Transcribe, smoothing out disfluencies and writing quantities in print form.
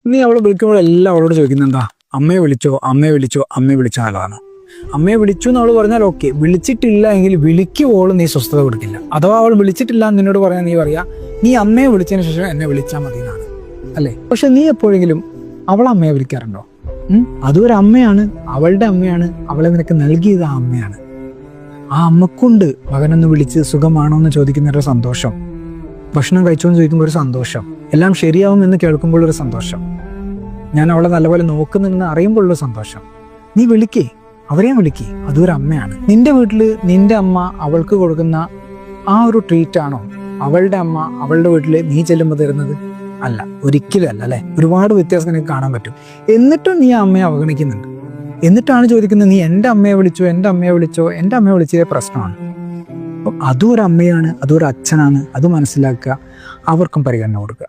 നീ അവളെ വിളിക്കുമ്പോഴെല്ലാം അവളോട് ചോദിക്കുന്നത് എന്താ? അമ്മയെ വിളിച്ചോ, അമ്മയെ വിളിച്ചോ, അമ്മയെ വിളിച്ചാൽ നല്ലതാണ്. അമ്മയെ വിളിച്ചു എന്ന് അവൾ പറഞ്ഞാൽ ഓക്കെ, വിളിച്ചിട്ടില്ല എങ്കിൽ വിളിക്കുവോളും നീ സ്വസ്ഥത കൊടുക്കില്ല. അഥവാ അവൾ വിളിച്ചിട്ടില്ല എന്ന് നിന്നോട് പറയാൻ നീ പറയാ നീ അമ്മയെ വിളിച്ചതിന് ശേഷം എന്നെ വിളിച്ചാൽ മതി എന്നാണ്, അല്ലേ? പക്ഷെ നീ എപ്പോഴെങ്കിലും അവൾ അമ്മയെ വിളിക്കാറുണ്ടോ? അതൊരു അമ്മയാണ്, അവളുടെ അമ്മയാണ്, അവളെ നിനക്ക് നൽകിയത് ആ അമ്മയാണ്. ആ അമ്മക്കുണ്ട് മകനൊന്ന് വിളിച്ച് സുഖമാണോ എന്ന് ചോദിക്കുന്നൊരു സന്തോഷം, ഭക്ഷണം കഴിച്ചോ എന്ന് ചോദിക്കുമ്പോൾ ഒരു സന്തോഷം, എല്ലാം ശരിയാവും എന്ന് കേൾക്കുമ്പോൾ ഒരു സന്തോഷം, ഞാൻ അവളെ നല്ലപോലെ നോക്കുന്നുണ്ടെന്ന് അറിയുമ്പോഴുള്ള സന്തോഷം. നീ വിളിക്കേ, അവരെയും വിളിക്കേ, അതൊരു അമ്മയാണ്. നിന്റെ വീട്ടിൽ നിന്റെ അമ്മ അവൾക്ക് കൊടുക്കുന്ന ആ ഒരു ട്രീറ്റാണോ അവളുടെ അമ്മ അവളുടെ വീട്ടിൽ നീ ചെല്ലുമ്പോൾ തരുന്നത്? അല്ല, ഒരിക്കലും അല്ല, അല്ലെ? ഒരുപാട് വ്യത്യാസം നിനക്ക് കാണാൻ പറ്റും. എന്നിട്ടും നീ ആ അമ്മയെ അവഗണിക്കുന്നുണ്ട്. എന്നിട്ടാണ് ചോദിക്കുന്നത് നീ എൻ്റെ അമ്മയെ വിളിച്ചോ, എൻ്റെ അമ്മയെ വിളിച്ചോ, എൻ്റെ അമ്മയെ വിളിച്ചതേ പ്രശ്നമാണ്. അപ്പം അതും ഒരു അമ്മയാണ്, അതും ഒരു അച്ഛനാണ്, അത് മനസ്സിലാക്കുക, അവർക്കും പരിഗണന കൊടുക്കുക.